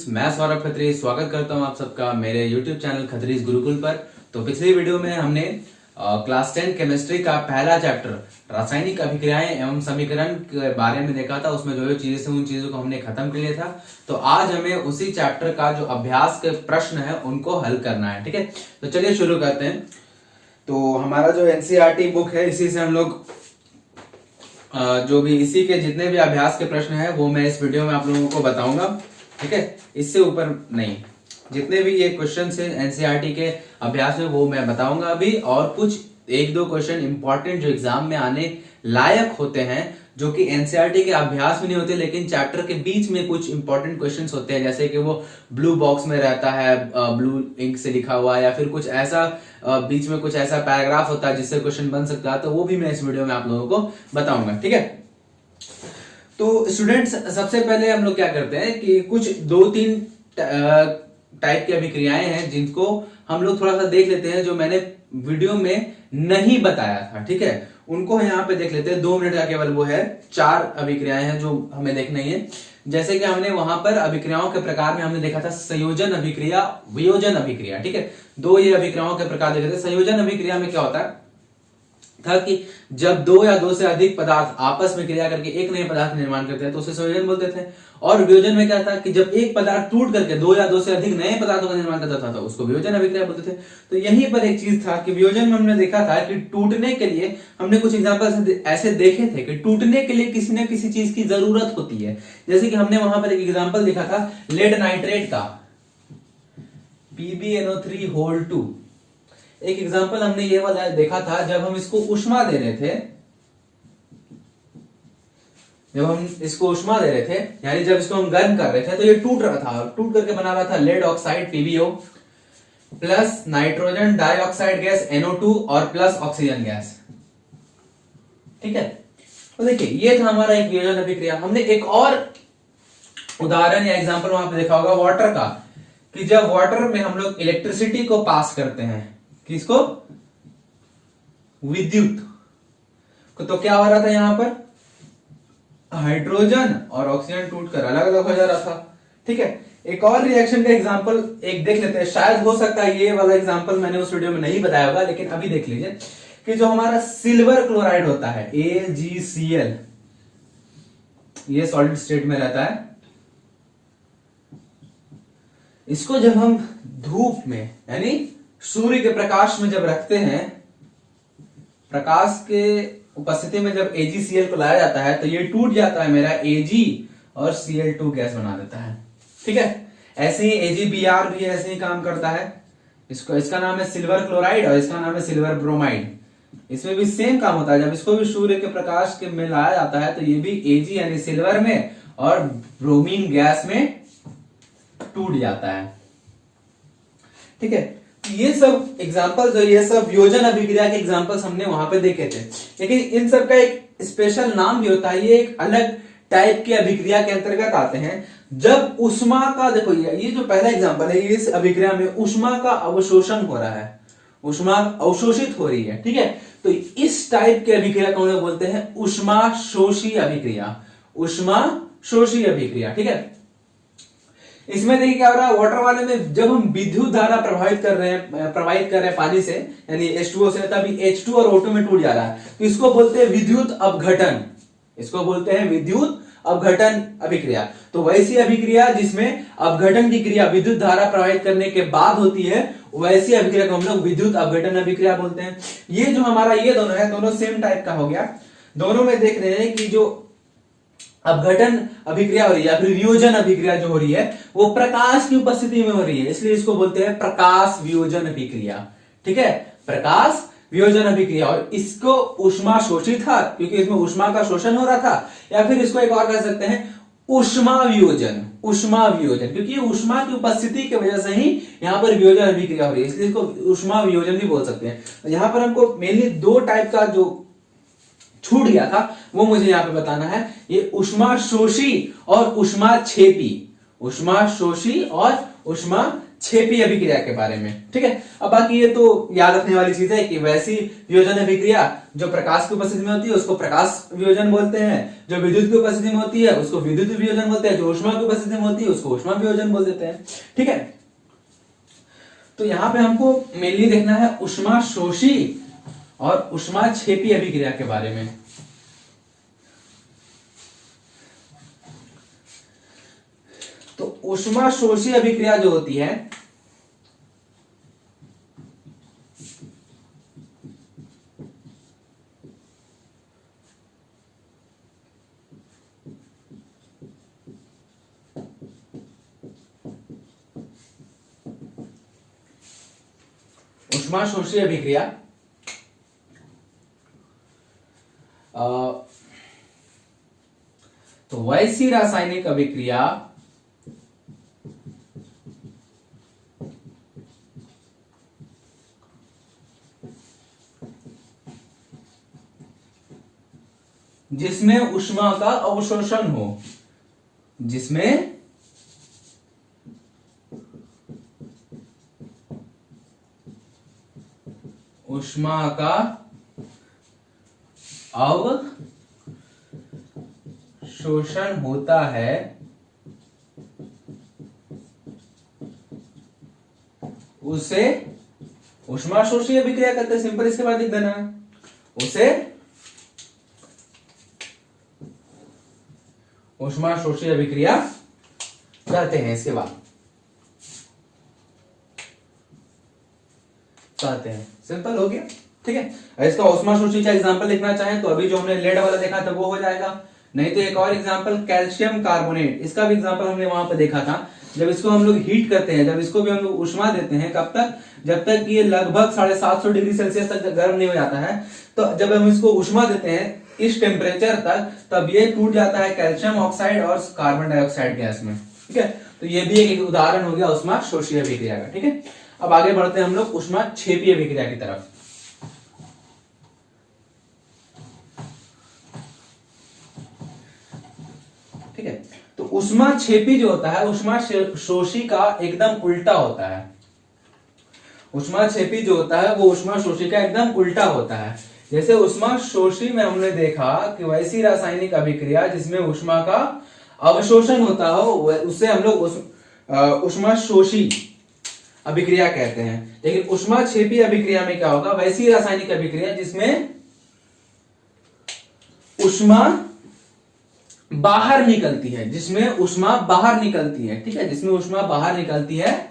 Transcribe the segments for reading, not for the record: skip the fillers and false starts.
मैं सौरभ खत्री स्वागत करता हूं आप सबका मेरे YouTube चैनल खत्रीज गुरुकुल पर। तो पिछली वीडियो में हमने क्लास 10 केमिस्ट्री का पहला चैप्टर रासायनिक अभिक्रियाएं एवं समीकरण के बारे में देखा था। उसमें जो चीजें थी उन चीजों को हमने खत्म कर लिया था। तो आज हमें उसी चैप्टर का जो अभ्यास के प्रश्न है उनको हल करना है। ठीक है, तो चलिए शुरू करते हैं। तो हमारा जो NCERT बुक है इसी से हम लोग जो भी इसी के जितने भी अभ्यास के प्रश्न है वो मैं इस वीडियो में आप लोगों को बताऊंगा। ठीक है, इससे ऊपर नहीं, जितने भी ये क्वेश्चन है NCERT के अभ्यास में वो मैं बताऊंगा अभी। और कुछ एक दो क्वेश्चन इंपॉर्टेंट जो एग्जाम में आने लायक होते हैं, जो कि NCERT के अभ्यास में नहीं होते लेकिन चैप्टर के बीच में कुछ इंपॉर्टेंट क्वेश्चंस होते हैं, जैसे कि वो ब्लू बॉक्स में रहता है, ब्लू इंक से लिखा हुआ, या फिर कुछ ऐसा बीच में कुछ ऐसा पैराग्राफ होता है जिससे क्वेश्चन बन सकता है। तो वो भी मैं इस वीडियो में आप लोगों को बताऊंगा। ठीक है, तो स्टूडेंट्स सबसे पहले हम लोग क्या करते हैं कि कुछ दो तीन टाइप की अभिक्रियाएं हैं जिनको हम लोग थोड़ा सा देख लेते हैं, जो मैंने वीडियो में नहीं बताया था। ठीक है, उनको यहाँ पे देख लेते हैं। 2 मिनट का केवल वो है। 4 अभिक्रियाएं हैं जो हमें देखनी है। जैसे कि हमने वहां पर अभिक्रियाओं के प्रकार में हमने देखा था संयोजन अभिक्रिया, वियोजन अभिक्रिया। ठीक है, 2 ये अभिक्रियाओं के प्रकार देखे थे। संयोजन अभिक्रिया में क्या होता है था कि जब 2 या 2 से अधिक पदार्थ आपस में क्रिया करके एक नए पदार्थ का निर्माण करते हैं तो उसे संयोजन बोलते थे। और वियोजन में क्या था कि जब एक पदार्थ टूट करके 2 या 2 से अधिक नए पदार्थों का निर्माण करता था तो उसको वियोजन अभिक्रिया बोलते थे। तो यहीं पर एक चीज था कि वियोजन में हमने देखा था कि टूटने के लिए हमने कुछ एग्जांपल ऐसे देखे थे कि टूटने के लिए किसी न किसी चीज की जरूरत होती है। जैसे कि हमने वहां पर एक एग्जाम्पल देखा था लेड नाइट्रेट का, PbNO3 एक एग्जाम्पल हमने ये वाला देखा था जब हम इसको ऊष्मा दे रहे थे। जब हम इसको ऊष्मा दे रहे थे यानी जब इसको हम गर्म कर रहे थे तो ये टूट रहा था, टूट करके बना रहा था lead oxide PbO plus nitrogen dioxide gas NO2 और प्लस ऑक्सीजन गैस। ठीक है, तो देखिए ये था हमारा एक वियोजन अभिक्रिया। हमने एक और उदाहरण या एग्जांपल वहां पे देखा होगा वाटर का, कि जब वाटर में हम लोग इलेक्ट्रिसिटी को पास करते हैं, किसको, विद्युत को, तो क्या हो रहा था यहां पर हाइड्रोजन और ऑक्सीजन टूटकर अलग अलग हो जा रहा था। ठीक है, एक और रिएक्शन का एग्जांपल एक देख लेते हैं। शायद हो सकता है ये वाला एग्जांपल मैंने उस वीडियो में नहीं बताया होगा, लेकिन अभी देख लीजिए कि जो हमारा सिल्वर क्लोराइड होता है AgCl, ये सॉलिड स्टेट में रहता है। इसको जब हम धूप में यानी सूर्य के प्रकाश में जब रखते हैं, प्रकाश के उपस्थिति में जब AgCl को लाया जाता है तो ये टूट जाता है मेरा Ag और Cl2 गैस बना देता है। ठीक है, ऐसे ही AgBr भी ऐसे ही काम करता है। इसका नाम है सिल्वर क्लोराइड और इसका नाम है सिल्वर ब्रोमाइड। इसमें भी सेम काम होता है। जब इसको भी सूर्य के प्रकाश के में लाया जाता है तो ये भी Ag यानी सिल्वर में और ब्रोमीन गैस में टूट जाता है। ठीक है, ये सब एग्जांपल्स और ये सब वियोजन अभिक्रिया के एग्जांपल्स हमने वहां पे देखे थे, लेकिन इन सब का एक स्पेशल नाम भी होता है। ये एक अलग टाइप की अभिक्रिया के अंतर्गत आते हैं जब ऊष्मा का, देखो ये जो पहला एग्जांपल है, इस अभिक्रिया में ऊष्मा का अवशोषण हो रहा है, ऊष्मा अवशोषित हो रही है। ठीक है, तो इस टाइप के अभिक्रिया को हम लोग बोलते हैं ऊष्मा शोषी अभिक्रिया, ऊष्मा शोषी अभिक्रिया। ठीक है, इसमें देखिए क्या हो रहा है, वाटर वाले में जब हम विद्युत धारा प्रवाहित कर रहे हैं पानी से यानी H2O से, तभी H2 और O2 में टूट जा रहा है। तो इसको बोलते हैं विद्युत अपघटन, इसको बोलते हैं विद्युत अपघटन अभिक्रिया। तो वैसी अभिक्रिया जिसमें अपघटन की क्रिया विद्युत धारा प्रवाहित करने के बाद होती है, वैसी अभिक्रिया को हम लोग विद्युत अपघटन अभिक्रिया बोलते हैं। ये जो हमारा ये दोनों है, दोनों सेम टाइप का हो गया। दोनों में देख रहे हैं कि जो अपघटन अभिक्रिया हो रही है या फिर वियोजन अभिक्रिया जो हो रही है वो प्रकाश की उपस्थिति में हो रही है, इसलिए इसको बोलते हैं प्रकाश वियोजन अभिक्रिया। ठीक है, प्रकाश वियोजन अभिक्रिया। और इसको ऊष्मा शोषित था क्योंकि इसमें ऊष्मा का शोषण हो रहा था, या फिर इसको एक और कह सकते हैं ऊष्मा वियोजन, ऊष्मा वियोजन, क्योंकि ऊष्मा की उपस्थिति की वजह से ही यहां पर वियोजन अभिक्रिया हो रही है, इसलिए इसको ऊष्मा वियोजन भी बोल सकते हैं। यहां पर हमको मेनली 2 टाइप का जो छूट गया था वो मुझे यहां पे बताना है, ये ऊष्मा शोषी और ऊष्मा छेपी, ऊष्मा शोषी और ऊष्मा छेपी अभिक्रिया के बारे में। ठीक है, अब बाकी ये तो याद रखने वाली चीज है कि वैसी वियोजन अभिक्रिया जो प्रकाश की उपस्थिति में होती है उसको प्रकाश वियोजन बोलते हैं, जो विद्युत की उपस्थिति में होती है उसको विद्युत वियोजन बोलते हैं, जो ऊष्मा की उपस्थिति में होती है उसको ऊष्मा वियोजन बोल देते हैं। ठीक है, तो यहां पे हमको मेनली देखना है ऊष्मा शोषी और ऊष्मा छेपी अभिक्रिया के बारे में। तो ऊष्मा शोषी अभिक्रिया जो होती है ऊष्मा शोषी अभिक्रिया तो वैसी रासायनिक अभिक्रिया जिसमें ऊष्मा का अवशोषण हो, जिसमें ऊष्मा का अवशोषण होता है, उसे ऊष्मा शोषी अभिक्रिया कहते हैं। सिंपल, इसके बाद लिख देना, उसे ऊष्मा शोषी अभिक्रिया कहते हैं। इसके बाद कहते हैं, सिंपल हो गया। ठीक है, इसका ऊष्मा शोषी का एग्जांपल लिखना चाहें तो अभी जो हमने लेड वाला देखा था वो हो जाएगा, नहीं तो एक और एग्जांपल कैल्शियम कार्बोनेट, इसका भी एग्जांपल हमने वहां पर देखा था। जब इसको हम लोग हीट करते हैं, जब इसको भी हम लोग ऊष्मा देते हैं, कब तक, जब तक ये लगभग 750 डिग्री सेल्सियस तक गर्म नहीं हो जाता है। तो जब हम इसको ऊष्मा देते हैं इस टेम्परेचर तक, तब ये टूट जाता है कैल्शियम ऑक्साइड और कार्बन डाइऑक्साइड गैस में। ठीक है, तो ये भी एक उदाहरण हो गया ऊष्मा शोषी अभिक्रिया का। ठीक है, अब आगे बढ़ते हैं हम लोग ऊष्मा छेपी अभिक्रिया की तरफ। ठीक है, तो ऊष्मा छेपी जो होता है ऊष्मा शोषी का एकदम उल्टा होता है। ऊष्मा छेपी जो होता है वो ऊष्मा शोषी का एकदम उल्टा होता है। जैसे ऊष्मा शोषी में हमने देखा कि वैसी रासायनिक अभिक्रिया जिसमें ऊष्मा का अवशोषण होता हो उससे हम लोग ऊष्मा शोषी अभिक्रिया कहते हैं। लेकिन ऊष्मा छेपी अभिक्रिया में क्या होगा, वैसी रासायनिक अभिक्रिया जिसमें ऊष्मा बाहर निकलती है, जिसमें ऊष्मा बाहर निकलती है। ठीक है, जिसमें ऊष्मा बाहर निकलती है,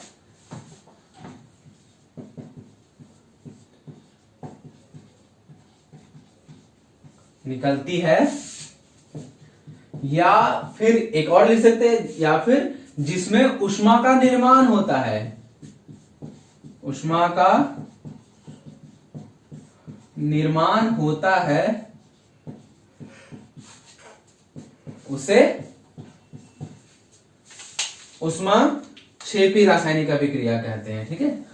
या फिर एक और लिख सकते हैं, या फिर जिसमें ऊष्मा का निर्माण होता है, ऊष्मा का निर्माण होता है, उसे ऊष्मा छेपी रासायनिक अभिक्रिया कहते हैं। ठीक है,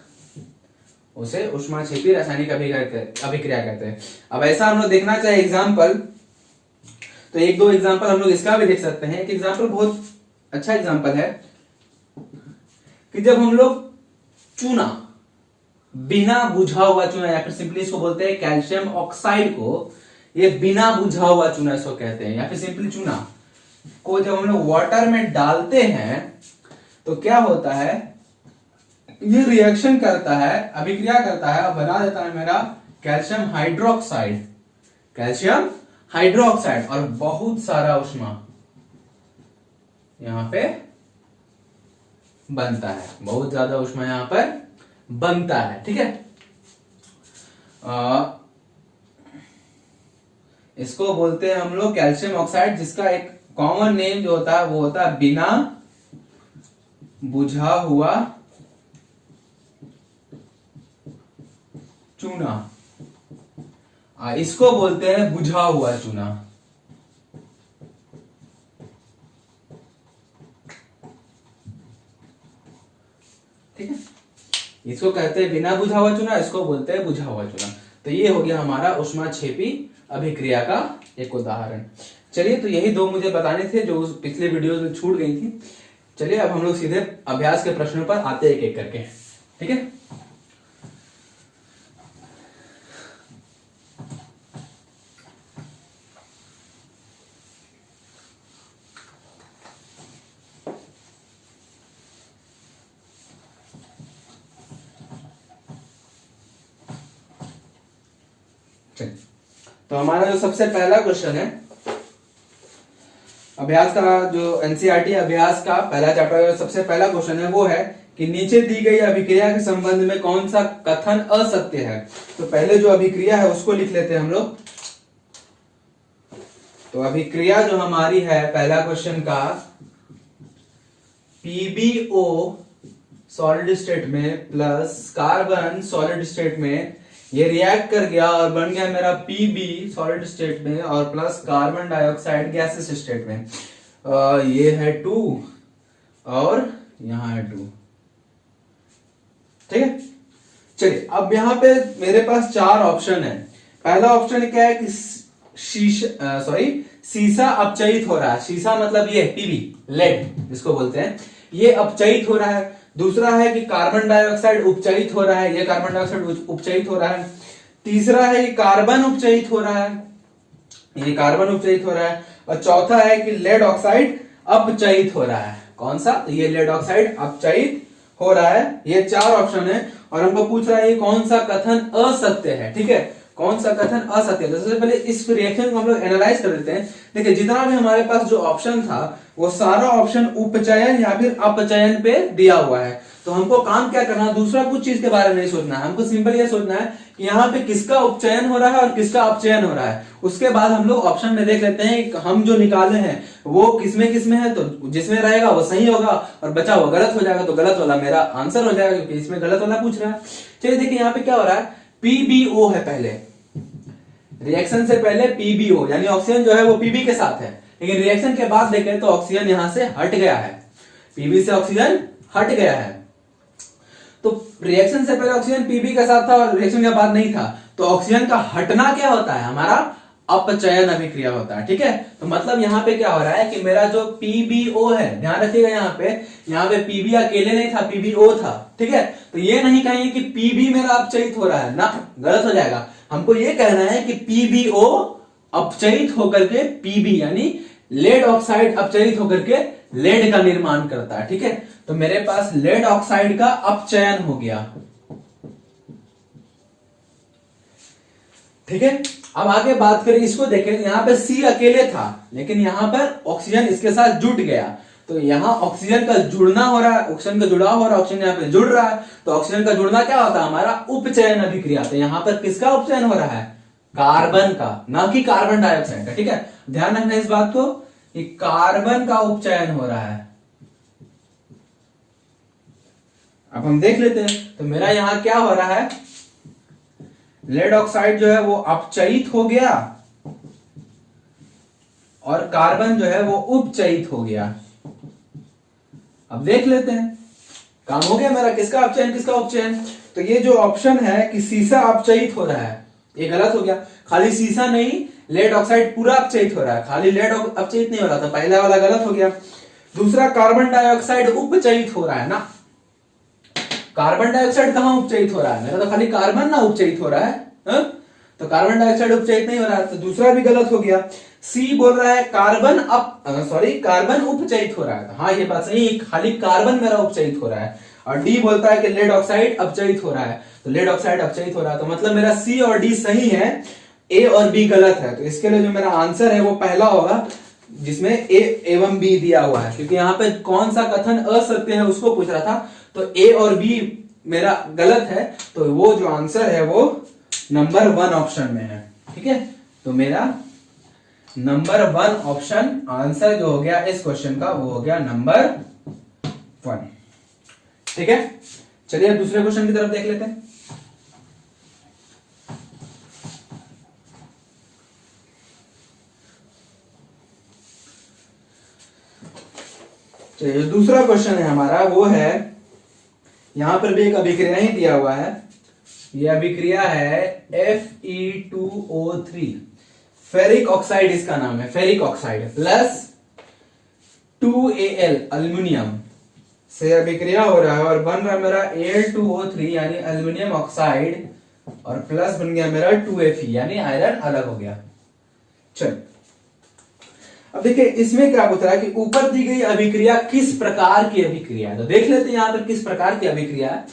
उसे ऊष्मा छेपी रासायनिक अभिक्रिया कहते हैं। अब ऐसा हम लोग देखना चाहे एग्जाम्पल, तो एक दो एग्जाम्पल हम लोग इसका भी देख सकते हैं। एक एग्जाम्पल बहुत अच्छा एग्जाम्पल है कि जब हम लोग चूना, बिना बुझा हुआ चूना, या फिर सिंपली इसको बोलते हैं कैल्शियम ऑक्साइड को, ये बिना बुझा हुआ चूना इसको कहते हैं, या फिर सिंपली चूना को जब हम लोग वाटर में डालते हैं तो क्या होता है, ये रिएक्शन करता है, अभिक्रिया करता है और बना देता है मेरा कैल्शियम हाइड्रोक्साइड, कैल्शियम हाइड्रोक्साइड, और बहुत सारा ऊष्मा यहां पे बनता है, बहुत ज्यादा ऊष्मा यहां पर बनता है। ठीक है, इसको बोलते हैं हम लोग कैल्शियम ऑक्साइड, जिसका एक कॉमन नेम जो होता है वो होता है बिना बुझा हुआ चूना। इसको बोलते हैं बुझा हुआ चूना। ठीक है, इसको कहते हैं बिना बुझा हुआ चूना, इसको बोलते हैं बुझा हुआ चूना। तो ये हो गया हमारा ऊष्मा छेपी अभिक्रिया का एक उदाहरण। चलिए, तो यही दो मुझे बताने थे जो पिछले वीडियोस में छूट गई थी। चलिए अब हम लोग सीधे अभ्यास के प्रश्नों पर आते हैं एक एक करके, ठीक है। चलिए, तो हमारा जो सबसे पहला क्वेश्चन है अभ्यास का, जो एनसीईआरटी अभ्यास का पहला चैप्टर का सबसे पहला क्वेश्चन है वो है कि नीचे दी गई अभिक्रिया के संबंध में कौन सा कथन असत्य है। तो पहले जो अभिक्रिया है उसको लिख लेते हैं हम लोग। तो अभिक्रिया जो हमारी है पहला क्वेश्चन का, पीबीओ सॉलिड स्टेट में प्लस कार्बन सॉलिड स्टेट में, ये रिएक्ट कर गया और बन गया मेरा पीबी सॉलिड स्टेट में और plus carbon dioxide gases state में। ये है 2 और यहां है 2, ठीक है। चलिए अब यहां पे मेरे पास 4 ऑप्शन है। पहला ऑप्शन क्या है कि सीसा अपचयित हो रहा है। सीसा मतलब ये पीबी, लेड जिसको बोलते हैं, ये अपचयित हो रहा है। दूसरा है कि कार्बन डाइऑक्साइड उपचयित हो रहा है, ये कार्बन डाइऑक्साइड उपचयित हो रहा है। तीसरा है कि कार्बन उपचयित हो रहा है, ये कार्बन उपचयित हो रहा है। और चौथा है कि लेड ऑक्साइड अपचयित हो रहा है। कौन सा? तो ये लेड ऑक्साइड अपचयित हो रहा है। ये 4 ऑप्शन है और हमको पूछ रहा है ये कौन सा कथन असत्य है, ठीक है। कौन सा कथन असत्य है? सबसे पहले इस रिएक्शन को हम लोग एनालाइज कर लेते हैं। देखिए जितना भी हमारे पास जो ऑप्शन था वो सारा ऑप्शन उपचयन या फिर अपचयन पे दिया हुआ है। तो हमको काम क्या करना है, दूसरा कुछ चीज के बारे में नहीं सोचना है, हमको सिंपल ये सोचना है कि यहाँ पे किसका उपचयन हो रहा है और किसका अपचयन हो रहा है। उसके बाद हम लोग ऑप्शन में देख लेते हैं हम जो निकाले हैं वो किसमें किसमें है, तो जिसमें रहेगा वो सही होगा और बचा हुआ गलत हो जाएगा तो गलत वाला मेरा आंसर हो जाएगा, क्योंकि इसमें गलत वाला पूछ रहा है। चलिए देखिए यहाँ पे क्या हो रहा है, पीबीओ है पहले, रिएक्शन से पहले पीबीओ यानी ऑक्सीजन जो है वो पीबी के साथ है, लेकिन रिएक्शन के बाद देखें तो ऑक्सीजन यहां से हट गया है, पीबी से ऑक्सीजन हट गया है। तो रिएक्शन से पहले ऑक्सीजन पीबी के साथ था और रिएक्शन के बाद नहीं था, तो ऑक्सीजन का हटना क्या होता है, हमारा अपचयन अभिक्रिया होता है, ठीक है। तो मतलब यहाँ पे क्या हो रहा है कि मेरा जो पीबीओ है, ध्यान रखिएगा यहाँ पे पीबी अकेले नहीं था, पीबीओ था, ठीक है। तो ये नहीं कहेंगे कि पीबी मेरा अपचयित हो रहा है ना, गलत हो जाएगा। हमको ये कहना है कि पीबीओ अपचयित होकर के पीबी यानी लेड ऑक्साइड अपचयित होकर के लेड का निर्माण करता है, ठीक है। तो मेरे पास लेड ऑक्साइड का अपचयन हो गया, ठीक है। अब आगे बात करें, इसको देखें, यहां पे सी अकेले था लेकिन यहां पर ऑक्सीजन इसके साथ जुड़ गया, तो यहां ऑक्सीजन का जुड़ना हो रहा है, ऑक्सीजन का जुड़ाव हो रहा है, ऑक्सीजन यहां पे जुड़ रहा है, तो ऑक्सीजन का जुड़ना क्या होता है, हमारा उपचयन अभिक्रिया। तो यहां पर किसका उपचयन हो रहा है, कार्बन का, ना कि कार्बन डाइऑक्साइड का, ठीक है। ध्यान रखना इस बात को कि कार्बन का उपचयन हो रहा है। अब हम देख लेते हैं, तो मेरा यहां क्या हो रहा है, लेड ऑक्साइड जो है वो अपचयित हो गया और कार्बन जो है वो उपचयित हो गया। अब देख लेते हैं, काम हो गया मेरा, किसका अपचयन किसका उपचयन। तो ये जो ऑप्शन है कि सीसा अपचयित हो रहा है, ये गलत हो गया। खाली सीसा नहीं, लेड ऑक्साइड पूरा अपचयित हो रहा है, खाली लेड अपचयित नहीं हो रहा था, पहला वाला गलत हो गया। दूसरा कार्बन डाइऑक्साइड उपचयित हो रहा है ना, कार्बन डाइऑक्साइड कहां उपचयित हो रहा है, मेरा तो खाली कार्बन ना उपचयित हो रहा है, तो कार्बन डाइऑक्साइड उपचयित नहीं हो रहा है, तो दूसरा भी गलत हो गया। सी बोल रहा है कार्बन कार्बन उपचयित हो रहा है, हाँ ये बात सही, खाली कार्बन मेरा उपचयित हो रहा है। और डी बोलता है कि लेड ऑक्साइड अपचयित हो रहा है, तो लेड ऑक्साइड अपचयित हो रहा है, तो मतलब मेरा सी और डी सही है, ए और बी गलत है। तो इसके लिए जो मेरा आंसर है वो पहला होगा, जिसमें ए एवं बी दिया हुआ है, क्योंकि यहाँ पे कौन सा कथन असत्य है उसको पूछ रहा था, तो ए और बी मेरा गलत है, तो वो जो आंसर है वो नंबर 1 ऑप्शन में है, ठीक है। तो मेरा नंबर 1 ऑप्शन आंसर जो हो गया इस क्वेश्चन का वो हो गया नंबर 1, ठीक है। चलिए दूसरे क्वेश्चन की तरफ देख लेते हैं। चलिए दूसरा क्वेश्चन है हमारा वो है, यहां पर भी एक अभिक्रिया ही दिया हुआ है, यह अभिक्रिया है Fe2O3, फेरिक ऑक्साइड इसका नाम है, ferric oxide plus 2Al aluminium, से अभिक्रिया हो रहा है और बन रहा है मेरा Al2O3 यानी एल्यूमिनियम ऑक्साइड और प्लस बन गया मेरा 2Fe यानी आयरन अलग हो गया। चल अब देखिए इसमें क्या होता है कि ऊपर दी गई अभिक्रिया किस प्रकार की अभिक्रिया है, तो देख लेते हैं यहां पर किस प्रकार की अभिक्रिया है।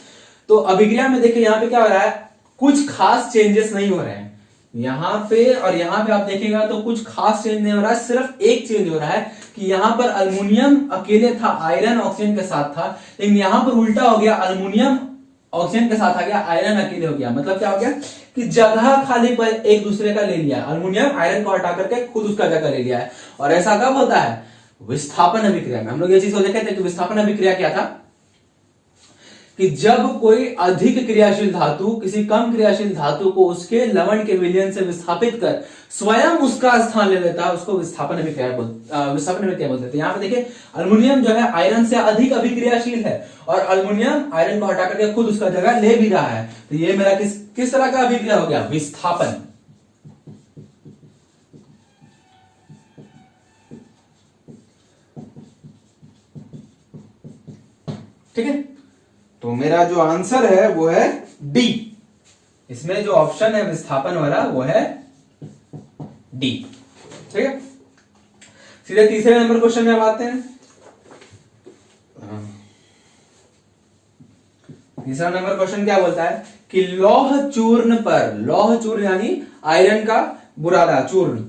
तो अभिक्रिया में देखिए यहां पे क्या हो रहा है, कुछ खास चेंजेस नहीं हो रहे हैं यहां पे, और यहां पे आप देखेगा तो कुछ खास चेंज नहीं हो रहा है, सिर्फ एक चेंज हो रहा है कि यहां पर अल्युमिनियम अकेले था, आयरन ऑक्सीजन के साथ था, लेकिन यहां पर उल्टा हो गया, अल्युमिनियम ऑक्सीजन के साथ आ गया, आयरन अकेले हो गया। मतलब क्या हो गया कि जगह खाली पर एक दूसरे का ले लिया, अल्युमिनियम आयरन को हटा करके खुद उसका जगह ले लिया है। और ऐसा कब होता है, विस्थापन अभिक्रिया में। हम लोग ये चीज को देखे थे कि विस्थापन अभिक्रिया क्या था, कि जब कोई अधिक क्रियाशील धातु किसी कम क्रियाशील धातु को उसके लवण के विलयन से विस्थापित कर स्वयं उसका स्थान ले लेता है, उसको विस्थापन अभिक्रिया बोलते हैं। यहां पे देखिए अल्युमिनियम जो है आयरन से अधिक अभिक्रियाशील है और अल्युमिनियम आयरन को हटा करके खुद उसका जगह ले भी रहा है। तो ये मेरा किस तरह का अभिक्रिया हो गया, विस्थापन। ठीक है, तो मेरा जो आंसर है वो है डी। इसमें जो ऑप्शन है विस्थापन वाला वो है डी। ठीक है, सीधे तीसरे नंबर क्वेश्चन में आते हैं। तीसरा नंबर क्वेश्चन क्या बोलता है कि लौह चूर्ण पर, लौह चूर्ण यानी आयरन का बुरादा चूर्ण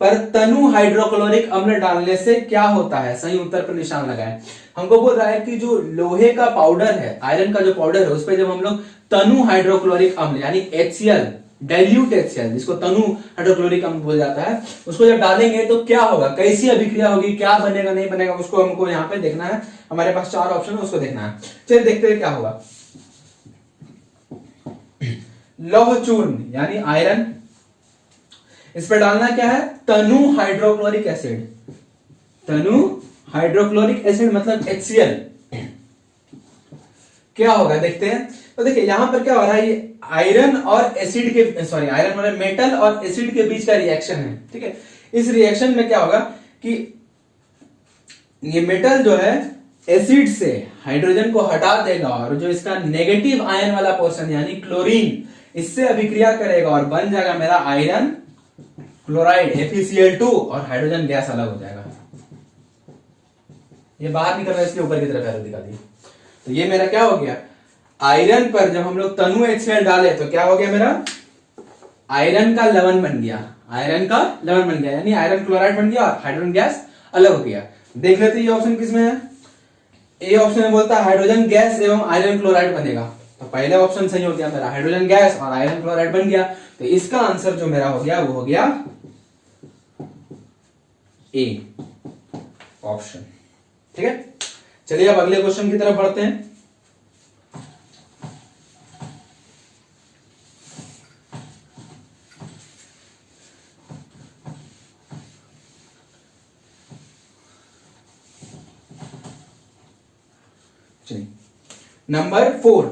पर तनु हाइड्रोक्लोरिक अम्ल डालने से क्या होता है, सही उत्तर पर निशान लगाएं। हमको बोल रहा है कि जो लोहे का पाउडर है, आयरन का जो पाउडर है, उस पर जब हम लोग तनु हाइड्रोक्लोरिक अम्ल यानी HCl, डाइल्यूट HCl जिसको तनु हाइड्रोक्लोरिक अम्ल बोला जाता है, उसको जब डालेंगे तो क्या होगा, कैसी अभिक्रिया होगी, क्या बनेगा नहीं बनेगा, उसको हमको यहाँ पे देखना है। हमारे पास 4 ऑप्शन है, उसको देखना है। चलिए देखते हैं क्या होगा। लौह चूर्ण यानी आयरन, इस पर डालना क्या है, तनु हाइड्रोक्लोरिक एसिड, तनु हाइड्रोक्लोरिक एसिड मतलब HCl। क्या होगा देखते हैं। तो देखिए यहां पर क्या हो रहा है, ये आयरन और एसिड के, सॉरी आयरन मतलब मेटल और एसिड के बीच का रिएक्शन है। ठीक है, इस रिएक्शन में क्या होगा कि ये मेटल जो है एसिड से हाइड्रोजन को हटा देगा और जो इसका नेगेटिव आयन वाला पोर्शन यानी क्लोरीन, इससे अभिक्रिया करेगा और बन जाएगा मेरा आयरन क्लोराइड FeCl2 और हाइड्रोजन गैस अलग हो जाएगा। ये बाहर निकल रहा है इसलिए ऊपर की तरफ एरो दिखा दी। तो ये मेरा क्या हो गया, आयरन पर जब हम लोग तनु HCl डाले तो क्या हो गया, मेरा आयरन का लवण बन गया, आयरन का लवण बन गया यानी आयरन क्लोराइड बन गया और हाइड्रोजन गैस अलग हो गया। देख लेते ये ऑप्शन किसमें है। ए ऑप्शन में बोलता है हाइड्रोजन गैस एवं आयरन क्लोराइड बनेगा, तो पहला ऑप्शन सही हो गया मेरा, हाइड्रोजन गैस और आयरन क्लोराइड बन गया। तो इसका आंसर जो मेरा हो गया वो हो गया ए ऑप्शन। ठीक है, चलिए अब अगले क्वेश्चन की तरफ बढ़ते हैं। चलिए नंबर 4,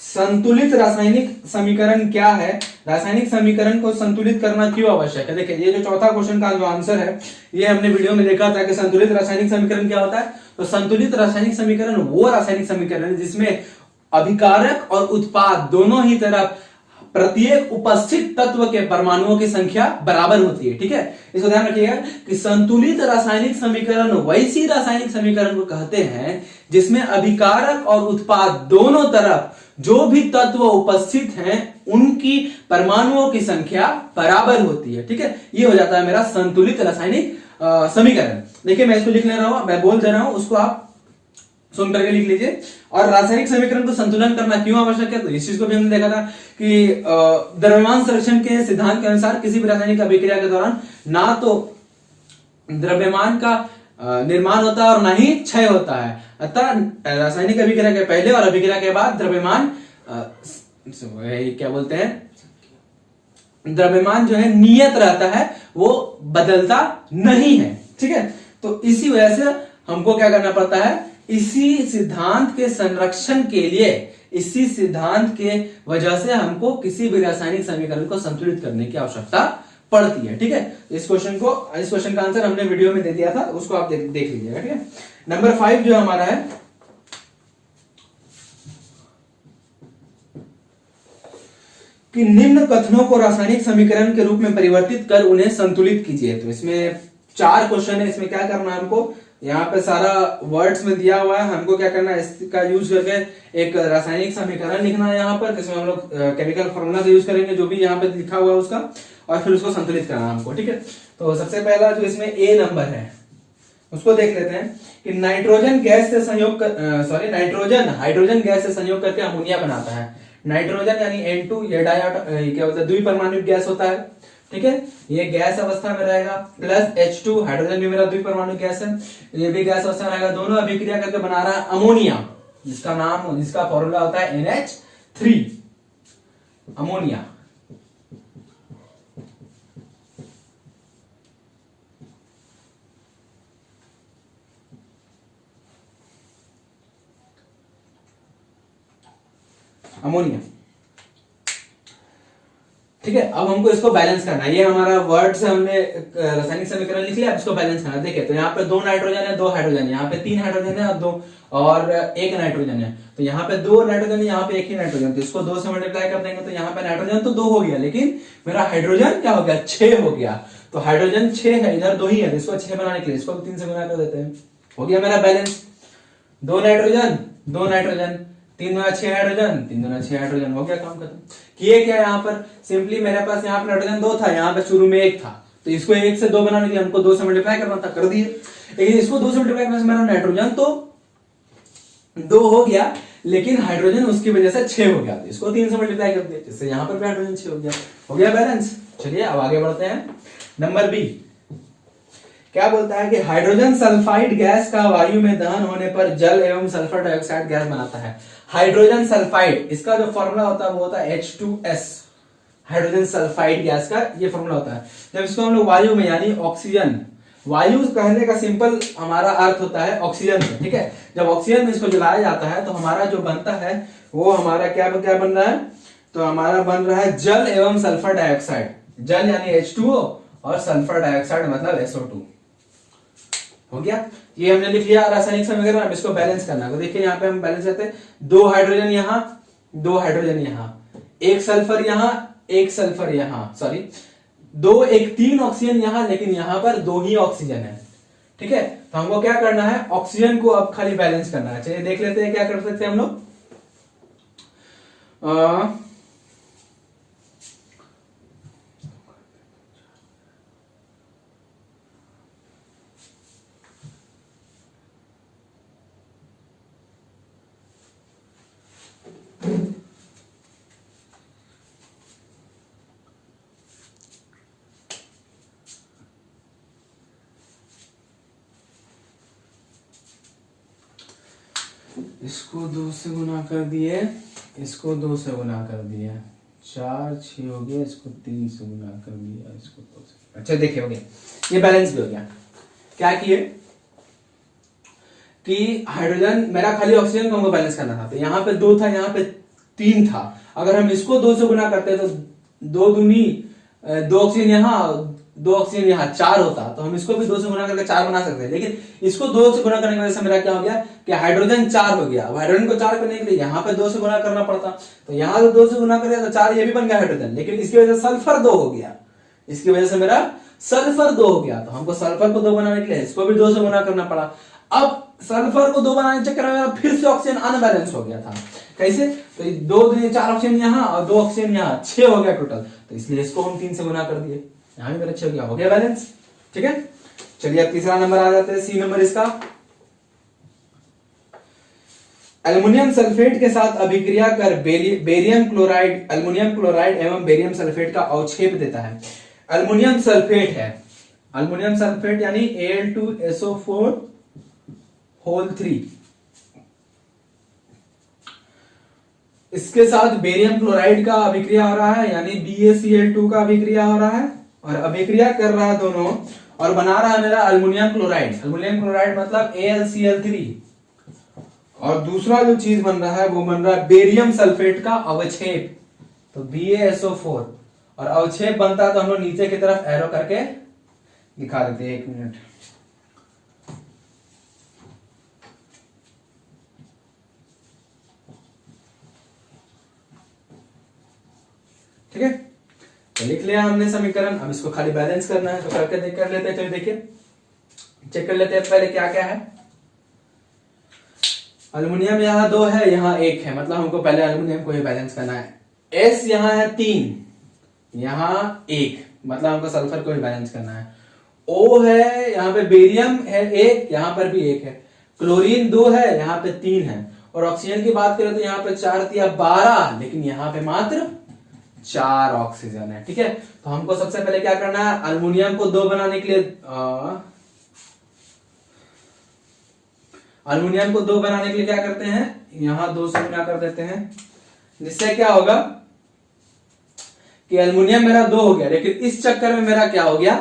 संतुलित रासायनिक समीकरण क्या है, रासायनिक समीकरण को संतुलित करना क्यों आवश्यक है। देखिए ये जो चौथा क्वेश्चन का जो आंसर है, ये हमने वीडियो में देखा था कि संतुलित रासायनिक समीकरण क्या होता है। तो संतुलित रासायनिक समीकरण वो रासायनिक समीकरण है जिसमें अभिकारक और उत्पाद दोनों ही तरफ प्रत्येक उपस्थित तत्व के परमाणुओं की संख्या बराबर होती है। ठीक है, इसको ध्यान रखिएगा कि संतुलित रासायनिक समीकरण वैसी रासायनिक समीकरण को कहते हैं जिसमें अभिकारक और उत्पाद दोनों तरफ जो भी तत्व उपस्थित हैं उनकी परमाणुओं की संख्या बराबर होती है। ठीक है, ये हो जाता है मेरा संतुलित रासायनिक समीकरण। देखिए मैं इसको लिख ले रहा हूं, मैं बोल दे रहा हूं, उसको आप सुन करके लिख लीजिए। और रासायनिक समीकरण को संतुलन करना क्यों आवश्यक है, तो इस चीज को भी हमने देखा था कि द्रव्यमान संरक्षण के सिद्धांत के अनुसार किसी भी रासायनिक अभिक्रिया के दौरान ना तो द्रव्यमान का निर्माण होता है और ना ही क्षय होता है। अतः रासायनिक अभिक्रिया के पहले और अभिक्रिया के बाद द्रव्यमान क्या बोलते हैं, द्रव्यमान जो है नियत रहता है, वो बदलता नहीं है। ठीक है, तो इसी वजह से हमको क्या करना पड़ता है, इसी सिद्धांत के संरक्षण के लिए, इसी सिद्धांत के वजह से हमको किसी भी रासायनिक समीकरण को संतुलित करने की आवश्यकता पड़ती है। ठीक है, इस क्वेश्चन का आंसर हमने वीडियो में दे दिया था, उसको आप देख लीजिएगा। ठीक है, नंबर 5 जो हमारा है कि निम्न कथनों को रासायनिक समीकरण के रूप में परिवर्तित कर उन्हें संतुलित कीजिए। तो इसमें 4 क्वेश्चन है, इसमें क्या करना है हमको, यहाँ पे सारा वर्ड्स में दिया हुआ है, हमको क्या करना है, इसका यूज करके एक रासायनिक समीकरण लिखना है यहाँ पर, जिसमें हम लोग केमिकल फॉर्मूला का यूज करेंगे जो भी यहाँ पे लिखा हुआ है उसका, और फिर उसको संतुलित करना है हमको। ठीक है, तो सबसे पहला जो इसमें ए नंबर है उसको देख लेते हैं कि नाइट्रोजन गैस से संयोग नाइट्रोजन हाइड्रोजन गैस से संयोग करके अमोनिया बनाता है। नाइट्रोजन यानी N2 ये क्या बोलते हैं, द्विपरमाणुक गैस होता है। ठीक है, ये गैस अवस्था में रहेगा, प्लस H2 हाइड्रोजन भी मेरा द्विपरमाणुक गैस है, ये भी गैस अवस्था में रहेगा, दोनों अभिक्रिया करके बना रहा है अमोनिया, जिसका फॉर्मूला होता है NH3 अमोनिया। अमोनिया, ठीक है, अब हमको इसको बैलेंस करना है। ये हमारा वर्ड से हमने रासायनिक समीकरण लिख लिया, अब इसको बैलेंस करना है। देखिए, तो यहाँ पे 2 नाइट्रोजन है, 2 हाइड्रोजन, यहाँ पे 3 हाइड्रोजन है और 1 नाइट्रोजन है। तो यहाँ पे 2 नाइट्रोजन है, यहाँ पे 1 ही नाइट्रोजन, तो इसको 2 से मल्टीप्लाई कर देंगे तो यहाँ पे नाइट्रोजन तो 2 हो गया, लेकिन मेरा हाइड्रोजन क्या हो गया, 6 हो गया। तो हाइड्रोजन 6 है, इधर 2 ही है, तो इसको 6 बनाने के लिए इसको 3 से गुना कर देते हैं, हो गया मेरा बैलेंस। 2 नाइट्रोजन 2 नाइट्रोजन, 3 दूना 6 हाइड्रोजन, 3 दूना 6 हाइड्रोजन, हो गया काम खत्म। किए क्या यहाँ पर, सिंपली मेरे पास यहाँ पर नाइट्रोजन 2 था, यहाँ पे शुरू में 1 था, तो इसको 1 से 2 बनाने के लिए हमको 2 से मल्टीप्लाई करना था, कर दिए। लेकिन इसको 2 से मल्टीप्लाई करने से मेरा नाइट्रोजन तो 2 हो गया, लेकिन हाइड्रोजन उसकी वजह से 6 हो गया, तो इसको 3 से मल्टीप्लाई कर दिया, जिससे यहाँ पर भी हाइड्रोजन 6 हो गया बैलेंस। चलिए अब आगे बढ़ते हैं। नंबर बी क्या बोलता है कि हाइड्रोजन सल्फाइड गैस का वायु में दहन होने पर जल एवं सल्फर डाइऑक्साइड गैस बनाता है। हाइड्रोजन सल्फाइड, इसका जो फॉर्मूला होता है वो होता है H2S। हाइड्रोजन सल्फाइड गैस का ये फॉर्मूला होता है। जब इसको हम लोग वायु में यानी ऑक्सीजन, वायु कहने का सिंपल हमारा अर्थ होता है ऑक्सीजन से। ठीक है, जब ऑक्सीजन में इसको जलाया जाता है तो हमारा जो बनता है वो हमारा क्या बन रहा है, तो हमारा बन रहा है जल एवं सल्फर डाइऑक्साइड। जल यानी H2O और सल्फर डाइऑक्साइड मतलब SO2। हो गया, ये हमने लिख लिया रासायनिक समीकरण। अब इसको बैलेंस करना है, तो देखिए यहाँ पे हम बैलेंस करते हैं, 2 हाइड्रोजन यहाँ, 2 हाइड्रोजन यहाँ, 1 सल्फर यहाँ, 1 सल्फर यहाँ, सॉरी 3 ऑक्सीजन यहाँ, लेकिन यहाँ पर 2 ही ऑक्सीजन है। ठीक है, तो हमको क्या करना है, ऑक्सीजन को अब खाली बैलेंस करना है। चलिए देख लेते हैं क्या कर सकते हैं हम लोग। इसको 2 से गुना कर दिए, इसको 2 से गुना कर दिया, 4 6 हो गया, इसको 3 से गुना कर दिया, इसको 2 से। अच्छा देखिए हो गया, ये बैलेंस भी हो गया। क्या किए कि हाइड्रोजन, मेरा खाली ऑक्सीजन को हमको बैलेंस करना था, तो यहाँ पे 2 था, यहाँ पे 3 था। अगर हम इसको 2 से गुना करते तो 2 दूनी 2 ऑक्सीजन यहाँ, 2 ऑक्सीजन यहाँ, 4 होता, तो हम इसको भी 2 से गुना करके 4 बना सकते हैं। लेकिन इसको 2 से गुना करने की वजह से मेरा क्या हो गया कि हाइड्रोजन 4 हो गया। अब हाइड्रोजन को 4 करने के लिए यहाँ पे 2 से गुना करना पड़ता, तो यहाँ तो 2 से गुना करें तो 4 ये भी बन गया हाइड्रोजन, लेकिन इसकी वजह से सल्फर 2 हो गया, इसकी वजह से मेरा सल्फर 2 हो गया। तो हमको सल्फर को 2 बनाने के लिए इसको भी 2 से गुना करना पड़ा। अब सल्फर को 2 बनाने के चक्कर में फिर से ऑक्सीजन अनबैलेंस हो गया था। कैसे, तो 2 दूनी 4 ऑक्सीजन यहाँ और 2 ऑक्सीजन यहाँ, 6 हो गया टोटल, तो इसलिए इसको हम 3 से गुना कर दिए, यहाँ भी मेरा 6 हो गया बैलेंस। ठीक है, चलिए अब तीसरा नंबर आ जाते हैं, सी नंबर इसका। एल्युमिनियम सल्फेट के साथ अभिक्रिया कर बेरियम क्लोराइड एवं बेरियम सल्फेट का अवक्षेप देता है। एल्युमिनियम सल्फेट है, एल्युमिनियम सल्फेट यानी Al2SO4 होल 3, इसके साथ बेरियम क्लोराइड का अभिक्रिया हो रहा है यानी BaCl2 का अभिक्रिया हो रहा है, और अभिक्रिया कर रहा है दोनों, और बना रहा है मेरा एल्युमिनियम क्लोराइड। एल्युमिनियम क्लोराइड मतलब AlCl3, और दूसरा जो चीज बन रहा है वो बन रहा है बेरियम सल्फेट का अवक्षेप, तो BaSO4, और अवक्षेप बनता है तो हम लोग नीचे की तरफ एरो करके दिखा देते हैं। 1 मिनट। ठीक है, तो लिख लिया हमने समीकरण। अब इसको खाली बैलेंस करना है, तो करके देख कर लेते हैं। चलिए देखिए, चेक कर लेते हैं पहले क्या क्या है। अल्युमिनियम यहाँ 2 है, यहाँ 1 है, मतलब हमको पहले अल्युमिनियम को ही बैलेंस करना है। एस यहाँ है 3, यहाँ 1, मतलब हमको सल्फर को ही बैलेंस करना है। ओ है, यहाँ पे बेरियम है 1, यहाँ पर भी 1 है। क्लोरीन 2 है, यहाँ पे 3 है। और ऑक्सीजन की बात करें तो यहाँ पे 4 या 12, लेकिन यहाँ पे मात्र 4 ऑक्सीजन है। ठीक है, तो हमको सबसे पहले क्या करना है, अल्युमिनियम को 2 बनाने के लिए अल्युमिनियम को 2 बनाने के लिए क्या करते हैं, यहां 2 से गुना कर देते हैं, जिससे क्या होगा कि अल्युमिनियम मेरा 2 हो गया, लेकिन इस चक्कर में मेरा क्या हो गया,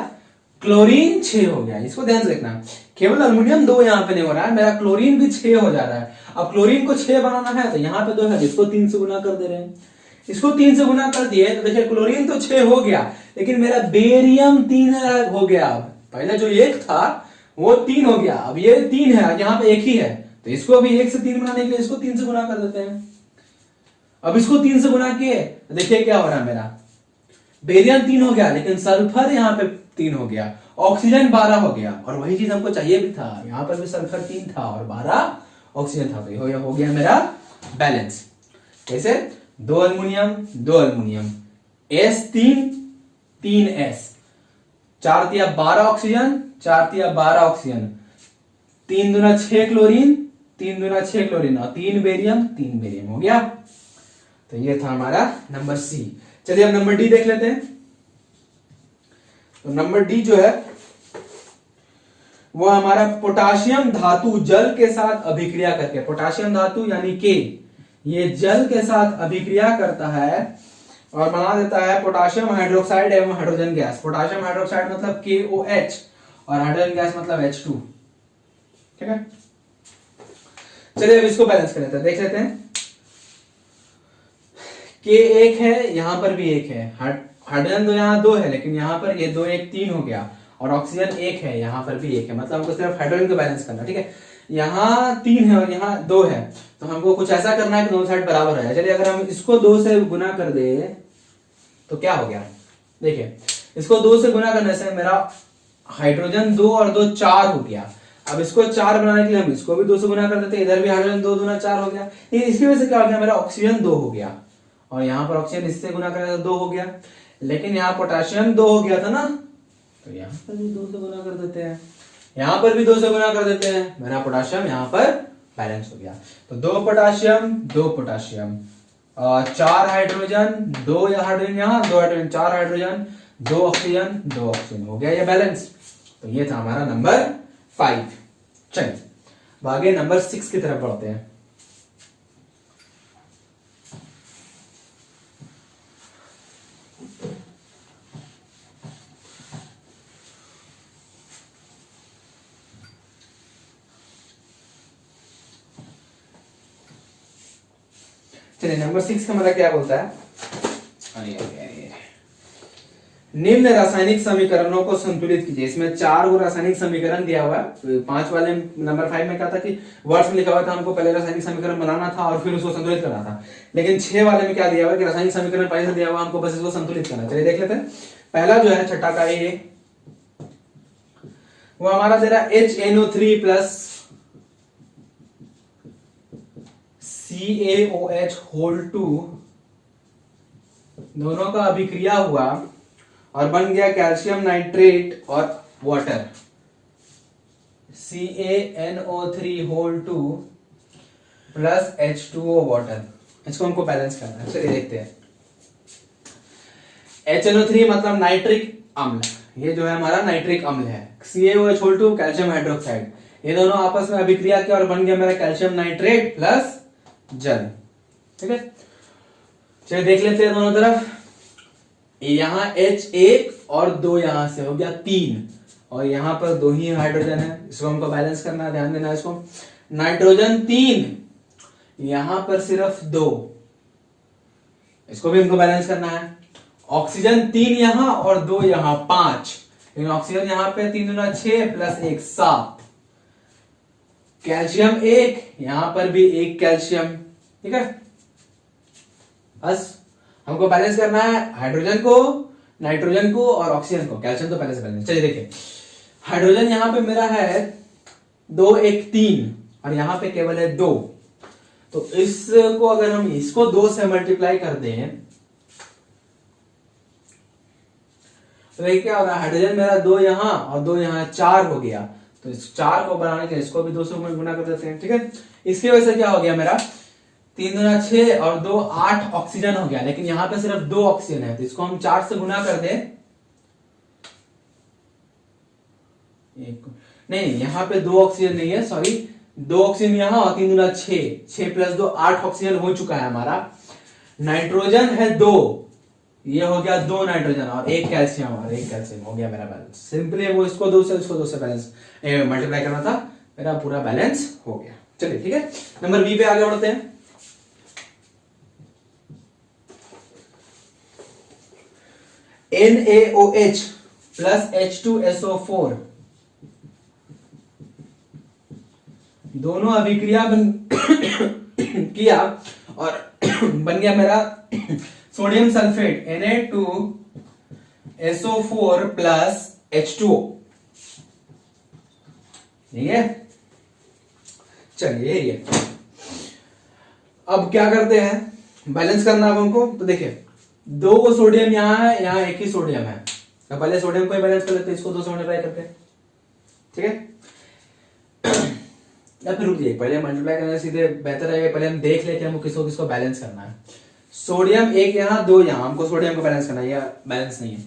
क्लोरीन 6 हो गया। इसको ध्यान से देखना, केवल अल्युमिनियम 2 यहां पे नहीं हो रहा है, मेरा क्लोरीन भी 6 हो जा रहा है। अब क्लोरीन को 6 बनाना है तो यहाँ पे 2 है, इसको 3 से गुना कर दे रहे हैं। इसको 3 से गुना कर दिए तो देखिए क्लोरीन तो 6 हो गया, लेकिन मेरा बेरियम 3 हो गया। पहले जो 1 था वो 3 हो गया, अब ये 3 है, यहाँ पे 1 ही है, तो इसको भी 1 से 3 बनाने के लिए इसको 3 से गुना कर देते हैं। अब इसको 3 से गुना किए तो देखिए क्या हो रहा है, मेरा बेरियम 3 हो गया, लेकिन सल्फर यहाँ पे 3 हो गया, ऑक्सीजन 12 हो गया, और वही चीज हमको चाहिए भी था, यहाँ पर भी सल्फर 3 था और 12 ऑक्सीजन था, तो हो गया मेरा बैलेंस। कैसे, 2 अल्युमिनियम 2 अल्युमिनियम, एस 3 3 एस, 4 तिया 12 ऑक्सीजन, 4 तिया 12 ऑक्सीजन, 3 दूना 6 क्लोरीन, 3 दूना 6 क्लोरीन, और 3 बेरियम 3 बेरियम हो गया। तो ये था हमारा नंबर सी। चलिए अब नंबर डी देख लेते हैं। तो नंबर डी जो है वो हमारा पोटाशियम धातु जल के साथ अभिक्रिया करके, पोटाशियम धातु यानी के, ये जल के साथ अभिक्रिया करता है और बना देता है पोटाशियम हाइड्रोक्साइड एवं हाइड्रोजन गैस। पोटाशियम हाइड्रोक्साइड मतलब KOH और हाइड्रोजन गैस मतलब H2। ठीक है, चलिए अब इसको बैलेंस कर लेते हैं, देख लेते हैं। K 1 है, यहां पर भी 1 है, हाइड्रोजन तो यहाँ 2 है, लेकिन यहाँ पर ये 2 1 3 हो गया, और ऑक्सीजन 1 है, यहाँ पर भी 1 है, मतलब हमको सिर्फ हाइड्रोजन को बैलेंस करना। ठीक है, यहाँ 3 है और यहाँ 2 है, तो हमको कुछ ऐसा करना है कि दोनों साइड बराबर है। चलिए अगर हम इसको 2 से गुना कर दे तो क्या हो गया, देखिए इसको 2 से गुना करने से मेरा हाइड्रोजन 2 और 2 4 हो गया। अब इसको 4 बनाने के लिए हम इसको भी 2 से गुना कर देते, इधर भी हाइड्रोजन 2 दूना 4 हो गया। इसकी वजह से क्या हो गया, मेरा ऑक्सीजन 2 हो गया, और यहाँ पर ऑक्सीजन इससे गुना करने से 2 हो गया, लेकिन यहाँ पोटाशियम 2 हो गया था ना, तो यहाँ पर भी 2 से गुना कर देते हैं, यहाँ पर भी 2 से गुना कर देते हैं, मेरा पोटाशियम यहाँ पर बैलेंस हो गया। तो 2 पोटाशियम 2 पोटाशियम, 4 हाइड्रोजन 2 हाइड्रोजन, यहाँ 2 हाइड्रोजन 4 हाइड्रोजन 2 ऑक्सीजन 2 ऑक्सीजन, हो गया ये बैलेंस। तो ये था हमारा नंबर 5। चलिए आगे नंबर 6 की तरफ बढ़ते हैं। चलिए नंबर 6 का मतलब क्या बोलता है, निम्न रासायनिक समीकरणों को संतुलित कीजिए। इसमें 4 वो रासायनिक समीकरण दिया हुआ है। तो 5 वाले नंबर 5 में क्या था कि वर्ड्स में लिखा हुआ था, हमको पहले रासायनिक समीकरण बनाना था और फिर उसको संतुलित करना था, लेकिन 6 वाले में क्या दिया हुआ है कि रासायनिक समीकरण पहले से दिया हुआ, हमको बस इसको संतुलित करना। चलिए देख लेते हैं। पहला जो है छठा का ये, वो हमारा दे रहा है HNO3 प्लस CaOH होल 2, दोनों का अभिक्रिया हुआ और बन गया कैल्शियम नाइट्रेट और water, CaNO3 whole 2 plus H2O water. इसको हमको बैलेंस करना है। चलिए देखते हैं। HNO3 मतलब नाइट्रिक अम्ल, ये जो है हमारा नाइट्रिक अम्ल है। CaOH होल 2 कैल्शियम हाइड्रोक्साइड, ये दोनों आपस में अभिक्रिया किया और बन गया मेरा कैल्शियम नाइट्रेट प्लस जल। ठीक है, चलिए देख लेते हैं दोनों तरफ। यहां H1 और 2 यहां से हो गया 3, और यहां पर 2 ही हाइड्रोजन है, इसको हमको बैलेंस करना है, ध्यान देना है इसको। नाइट्रोजन 3, यहां पर सिर्फ 2, इसको भी हमको बैलेंस करना है। ऑक्सीजन 3 यहां और 2 यहां, 5। लेकिन ऑक्सीजन यहां पे 3 दूना 6 प्लस 1 7। कैल्शियम 1, यहां पर भी 1 कैल्शियम। ठीक है, बस हमको बैलेंस करना है हाइड्रोजन को, नाइट्रोजन को और ऑक्सीजन को। कैल्शियम तो पहले से बैलेंस। चलिए देखिए, हाइड्रोजन यहां पे मेरा है 2 1 3 और यहां पे केवल है 2। तो इसको अगर हम इसको 2 से मल्टीप्लाई कर दें तो ये क्या होगा, हाइड्रोजन मेरा 2 यहां और 2 यहां, 4 हो गया। तो इस 4 को बनाने के लिए इसको भी 2 से गुना कर देते हैं। ठीक है, इसकी वजह से क्या हो गया, मेरा 3 दूना 6 और 2 8 ऑक्सीजन हो गया। लेकिन यहां पे सिर्फ 2 ऑक्सीजन है, तो इसको हम 4 से गुना कर दें। नहीं, यहां पे 2 ऑक्सीजन नहीं है, सॉरी, 2 ऑक्सीजन यहां और 3 दूना 6 प्लस 2 8 ऑक्सीजन हो चुका है हमारा। नाइट्रोजन है 2, ये हो गया 2 नाइट्रोजन और 1 कैल्शियम और 1 कैल्शियम हो गया मेरा बैलेंस। सिंपली वो इसको 2 से बैलेंस मल्टीप्लाई करना था, मेरा पूरा बैलेंस हो गया। चलिए ठीक है, नंबर बी पे आगे बढ़ते हैं। NaOH प्लस H2SO4 दोनों अभिक्रिया किया और बन गया मेरा sodium sulphate Na2SO4 plus H2O। ठीक है, चलिए ये अब क्या करते हैं, बैलेंस करना अब हमको। तो देखिए, 2 को सोडियम यहां है, यहां 1 ही सोडियम है, तो पहले सोडियम को ही बैलेंस कर लेते हैं, इसको 2 से मल्टीप्लाई करते हैं। ठीक है, या फिर रुक जाइए, पहले मल्टीप्लाई करने सीधे बेहतर रहेगा, पहले हम देख लेते हैं हमको किसको किसको बैलेंस करना है। सोडियम 1 यहां 2 यहां, हमको सोडियम को बैलेंस करना है, यह बैलेंस नहीं है।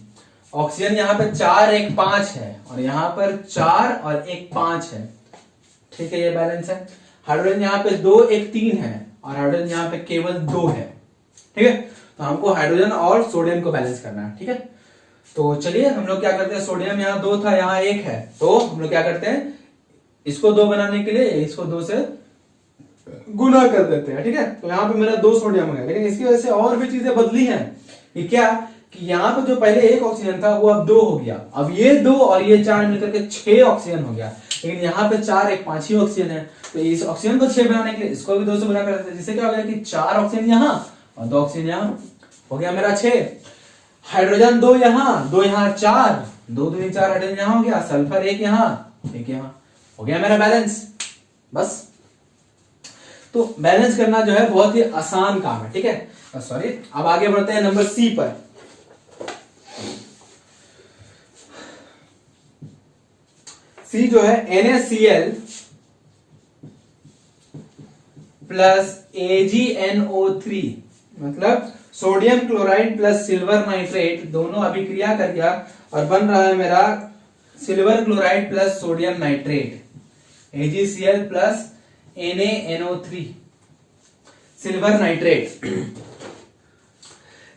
ऑक्सीजन यहां पे 4 1 5 है और यहां पर 4 और 1 5 है। ठीक है, ये बैलेंस है। हाइड्रोजन यहां पे 2 1 3 है और हाइड्रोजन यहां पे केवल 2 है। ठीक है, तो हमको हाइड्रोजन और सोडियम को बैलेंस करना है। ठीक है, तो चलिए हम लोग क्या करते हैं, सोडियम यहाँ 2 था, यहाँ 1 है, तो हम लोग क्या करते हैं, इसको 2 बनाने के लिए इसको 2 से गुना कर देते हैं। ठीक है, तो यहाँ पे मेरा 2 सोडियम है, लेकिन इसकी वजह से और भी चीजें बदली हैं। कि क्या, कि यहाँ पे जो पहले 1 ऑक्सीजन था वो अब 2 हो गया। अब ये 2 और ये 4 मिलकर के 6 ऑक्सीजन हो गया। लेकिन यहाँ पे 4 1 5 ही ऑक्सीजन है, तो इस ऑक्सीजन को 6 बनाने के लिए इसको भी 2 से गुना कर देते हैं, जिससे क्या हो गया कि 4 ऑक्सीजन यहाँ और 2 ऑक्सीजन यहाँ, हो गया मेरा 6। हाइड्रोजन 2 यहाँ 2 यहाँ 4, 2 दूनी 4 हाइड्रोजन यहाँ हो गया, सल्फर 1 यहाँ 1 यहाँ, हो गया मेरा बैलेंस। बस, तो बैलेंस करना जो है बहुत ही आसान काम है। ठीक है, सॉरी, अब आगे बढ़ते हैं नंबर सी पर। सी जो है NaCl प्लस AgNO3, मतलब sodium chloride plus silver nitrate दोनों अभिक्रिया कर गया और बन रहा है मेरा silver chloride plus sodium nitrate, AgCl plus NaNO3 silver nitrate.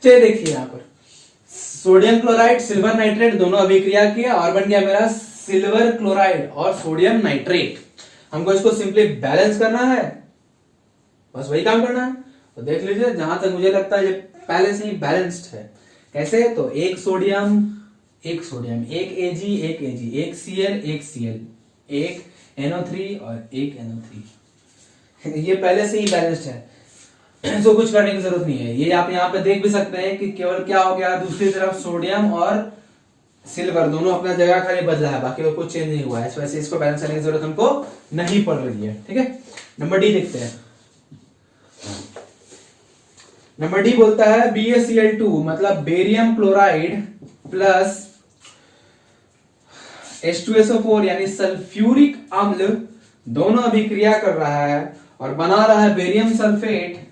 चलिए देखिए, यहां पर सोडियम क्लोराइड सिल्वर नाइट्रेट दोनों अभिक्रिया किया और बन गया मेरा सिल्वर क्लोराइड और सोडियम नाइट्रेट। हमको इसको सिंपली बैलेंस करना है, बस वही काम करना है। तो देख लीजिए, जहां तक मुझे लगता है ये पहले से ही बैलेंस्ड है। कैसे, तो 1 sodium 1 sodium, 1 Ag 1 Ag, 1 Cl 1 Cl, 1 NO3 और 1 NO3, ये पहले से ही बैलेंस्ड है, इसको कुछ करने की जरूरत नहीं है। ये आप यहाँ पे देख भी सकते हैं कि केवल क्या हो गया, दूसरी तरफ सोडियम और सिल्वर दोनों अपना जगह खाली बदला है, बाकी और कुछ चेंज नहीं हुआ है। इस वजह से इसको बैलेंस करने की जरूरत हमको नहीं पड़ रही है। ठीक है, नंबर डी देखते हैं। नंबर डी बोलता है BaCl2 मतलब बेरियम क्लोराइड प्लस H2SO4 यानी सल्फ्यूरिक अम्ल दोनों अभिक्रिया कर रहा है और बना रहा है बेरियम सल्फेट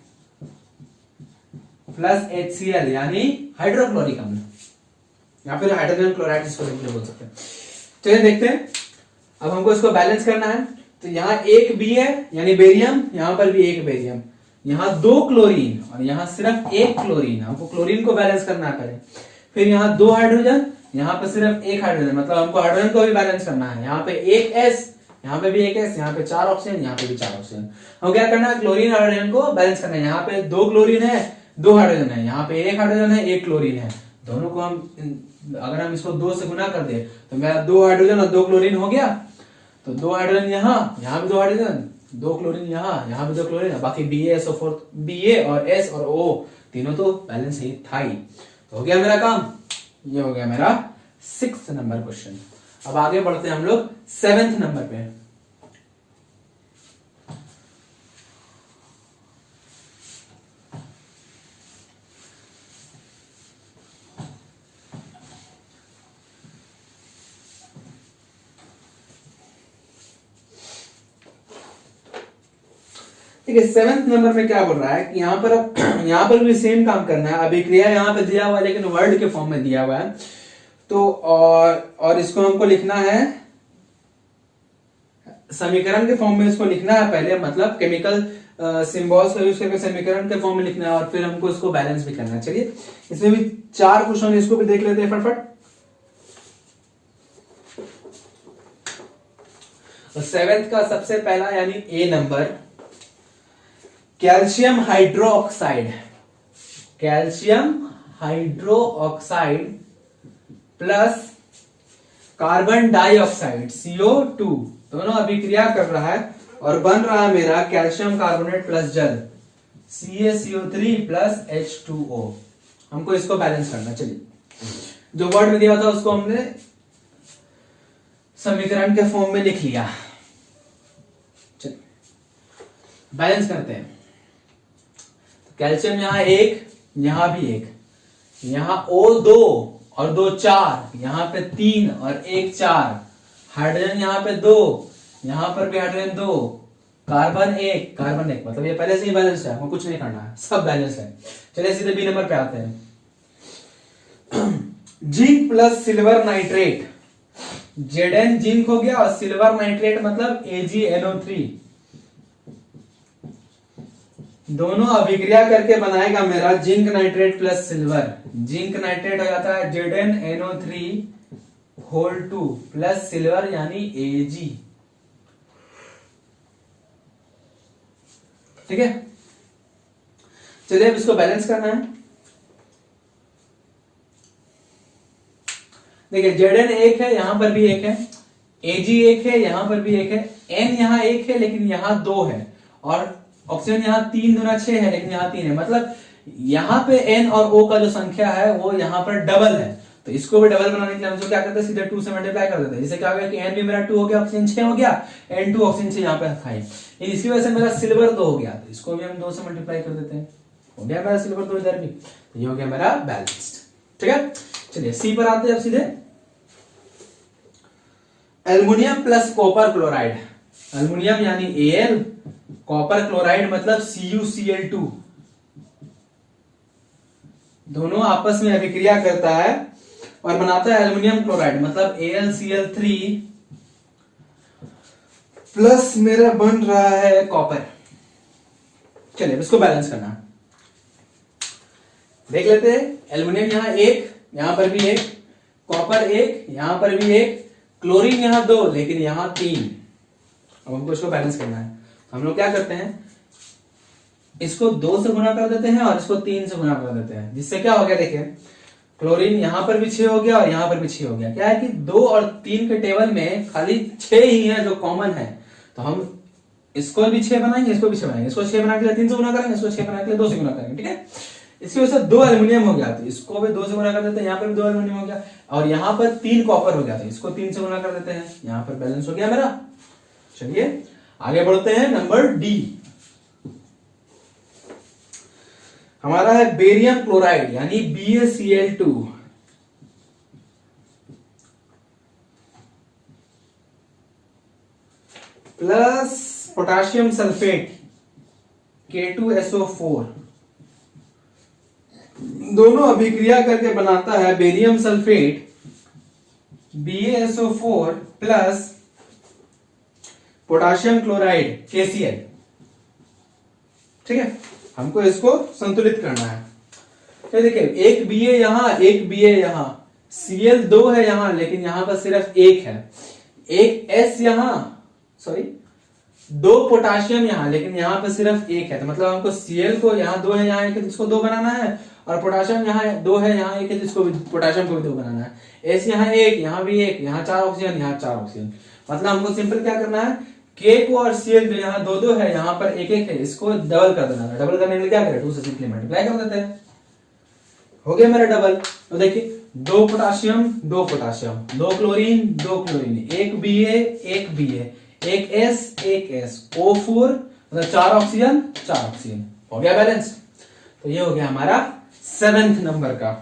प्लस HCl यानी हाइड्रोक्लोरिक अम्ल, या फिर हाइड्रोजन क्लोराइड इसको बोल सकते हैं। चलिए देखते हैं, अब हमको इसको बैलेंस करना है। तो यहाँ 1 B है यानी बेरियम, यहां पर भी 1 बेरियम, यहाँ 2 क्लोरीन और यहाँ सिर्फ 1 क्लोरीन, हमको क्लोरीन को बैलेंस करना है। फिर यहाँ 2 हाइड्रोजन, यहाँ पे सिर्फ 1 हाइड्रोजन, मतलब हमको हाइड्रोजन को भी बैलेंस करना है। यहाँ पे 1 S, यहाँ पे भी 1 S, यहाँ पे 4 ऑक्सीजन, यहाँ पे भी 4 ऑक्सीजन। हम क्या करना है, क्लोरीन हाइड्रोजन को बैलेंस करना है। यहाँ पे 2 क्लोरीन है 2 हाइड्रोजन है, यहाँ पे 1 हाइड्रोजन है 1 क्लोरीन है, दोनों को अगर हम इसको 2 से गुना कर दे तो मेरा 2 हाइड्रोजन और 2 क्लोरीन हो गया। तो 2 हाइड्रोजन यहाँ भी 2 हाइड्रोजन, 2 क्लोरीन यहाँ भी 2 क्लोरीन, बाकी BaSO4 Ba और S और O तीनों तो बैलेंस ही था ही। तो हो गया मेरा काम, ये हो गया मेरा 6th नंबर क्वेश्चन। अब आगे बढ़ते हैं हम लोग 7th नंबर पे। ठीक है, 7th नंबर में क्या बोल रहा है कि यहाँ पर भी सेम काम करना है। अभिक्रिया यहाँ पे दिया हुआ है लेकिन वर्ड के फॉर्म में दिया हुआ है। तो और इसको हमको लिखना है समीकरण के फॉर्म में, इसको लिखना है पहले, मतलब केमिकल सिंबल्स का यूज करके समीकरण के फॉर्म में लिखना है और फिर हमको इसको बैलेंस भी करना है। चलिए इसमें भी 4 क्वेश्चन, इसको भी देख लेते हैं फटाफट। तो 7th का सबसे पहला यानी A number, calcium hydroxide, calcium hydroxide plus carbon dioxide CO2 दोनों अभिक्रिया कर रहा है और बन रहा है मेरा कैल्शियम कार्बोनेट प्लस जल CaCO3 प्लस H2O। हमको इसको बैलेंस करना। चलिए जो वर्ड में दिया था उसको हमने समीकरण के फॉर्म में लिख लिया। चलिए बैलेंस करते हैं। कैल्शियम यहाँ 1, यहाँ भी 1, यहाँ O2 और 2 4, यहाँ पे 3 और 1 4, हाइड्रोजन यहाँ पे 2, यहाँ पर भी हाइड्रोजन 2, कार्बन 1 मतलब ये पहले से ही बैलेंस है, हमको कुछ नहीं करना है, सब बैलेंस है। चलिए सीधे B नंबर पे आते हैं। Zinc plus silver nitrate, Zn zinc हो गया और सिल्वर नाइट्रेट मतलब AgNO3, दोनों अभिक्रिया करके बनाएगा मेरा zinc nitrate plus silver. Zinc nitrate हो जाता है ZnNO3 प्लस सिल्वर यानी Ag। ठीक है, चलिए अब इसको बैलेंस करना है। देखिए Zn 1 है, यहां पर भी 1 है, Ag 1 है, यहां पर भी 1 है, N यहां 1 है लेकिन यहां 2 है, और ऑक्सीजन यहाँ 3 दूना 6 है लेकिन यहाँ 3 है, मतलब यहाँ पे N और O का जो संख्या है वो यहाँ पर डबल है। तो इसको भी डबल बनाने के लिए हम क्या करते हैं, सीधे 2 से मल्टीप्लाई कर देते हैं। जिससे क्या हो गया कि N भी मेरा 2 हो गया, ऑक्सीजन 6 हो गया, N2 ऑक्सीजन 6 यहाँ पे था। इसकी वजह से मेरा सिल्वर 2 हो गया, तो इसको भी हम 2 से मल्टीप्लाई कर देते हैं, हो गया मेरा सिल्वर 2 इधर भी। तो ये हो गया मेरा बैलेंस्ड। ठीक है, चलिए सी पर आते हैं अब सीधे। Aluminium plus copper chloride, aluminium यानी Al, कॉपर क्लोराइड मतलब CuCl2, दोनों आपस में अभिक्रिया करता है और बनाता है एल्युमिनियम क्लोराइड मतलब AlCl3 प्लस मेरा बन रहा है कॉपर। चलिए इसको बैलेंस करना देख लेते हैं। एल्युमिनियम यहाँ 1, यहां पर भी 1, कॉपर 1, यहां पर भी 1, क्लोरीन यहाँ 2 लेकिन यहाँ 3। अब हमको इसको बैलेंस करना है। हम लोग क्या करते हैं, इसको 2 से गुना कर देते हैं और इसको 3 से गुना कर देते हैं, जिससे क्या हो गया देखिए, क्लोरीन यहां पर भी 6 हो गया और यहां पर भी 6 हो गया। क्या है कि 2 और 3 के टेबल में खाली 6 ही है जो कॉमन है, तो हम इसको भी 6 बनाएंगे, इसको भी 6 बनाएंगे, इसको 6 बना के 3 से गुना करेंगे, इसको 6 बना के 2 से गुना करेंगे। ठीक है, इसकी वजह से 2 एल्युमिनियम हो गया, तो इसको भी 2 से गुना कर देते हैं, यहाँ पर भी 2 एल्युमिनियम हो गया, और यहाँ पर 3 कॉपर हो गया, तो इसको 3 से गुना कर देते हैं, यहाँ पर बैलेंस हो गया मेरा। चलिए आगे बढ़ते हैं। नंबर डी हमारा है बेरियम क्लोराइड यानी BaCl2, plus potassium sulphate K2SO4, दोनों अभिक्रिया करके बनाता है barium sulphate BaSO4 plus potassium chloride KCl। ठीक है, हमको इसको संतुलित करना है। तो देखिए एक Ba यहां, एक Ba यहां, Cl 2 है यहां लेकिन यहां पर सिर्फ 1 है, एक S यहां, सॉरी 2 पोटाशियम यहां लेकिन यहां पर सिर्फ 1 है, तो मतलब हमको Cl को यहां 2 है, यहां 1 है, इसको 2 बनाना है, और पोटाशियम यहाँ 2 है, यहाँ 1 है, जिसको पोटाशियम को भी 2 बनाना है। एस यहाँ 1, यहाँ भी 1, यहाँ 4 ऑक्सीजन, यहाँ 4 ऑक्सीजन। मतलब हमको सिंपल क्या करना है, के को और सीएल जो यहाँ 2-2 है, यहाँ पर 1-1 है, इसको डबल कर देना है। डबल करने के लिए क्या करें, 2 से सिंपली मल्टीप्लाई कर देते हैं, हो गया मेरा डबल। तो देखिए 2 potassium 2 potassium, 2 chlorine 2 chlorine, 1 Ba 1 Ba, 1 S 1 S, O4 मतलब 4 ऑक्सीजन 4 ऑक्सीजन, हो गया बैलेंस। तो ये हो गया हमारा 7th नंबर का।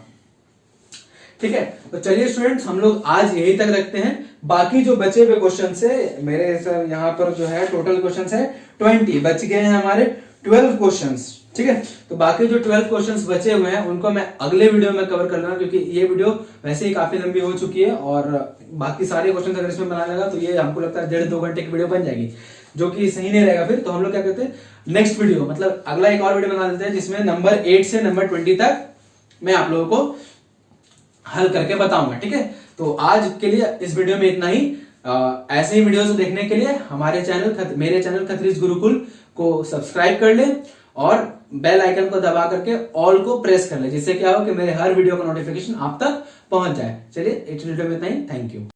ठीक है, तो चलिए स्टूडेंट्स हम लोग आज यही तक रखते हैं। बाकी जो बचे हुए क्वेश्चन है मेरे सर यहाँ पर जो है टोटल क्वेश्चन है 20, बच गए हैं हमारे 12 क्वेश्चंस। ठीक है, तो बाकी जो 12 क्वेश्चंस बचे हुए हैं उनको मैं अगले वीडियो में कवर कर लूंगा, क्योंकि ये वीडियो वैसे ही काफी लंबी हो चुकी है और बाकी सारे क्वेश्चन अगर इसमें बनाने लगा तो ये हमको लगता है 1.5-2 घंटे की वीडियो बन जाएगी, जो कि सही नहीं रहेगा। फिर तो हम लोग क्या कहते हैं, नेक्स्ट वीडियो मतलब अगला एक और वीडियो बना देते हैं जिसमें नंबर 8 से नंबर 20 तक मैं आप लोगों को हल करके बताऊंगा। ठीक है, तो आज के लिए इस वीडियो में इतना ही। ऐसे ही वीडियोस देखने के लिए हमारे चैनल मेरे चैनल खत्रीज गुरुकुल को सब्सक्राइब कर ले और बेल आइकन को दबा करके ऑल को प्रेस कर ले, जिससे क्या हो कि मेरे हर वीडियो का नोटिफिकेशन आप तक पहुंच जाए। चलिए इस वीडियो में इतना ही, थैंक यू।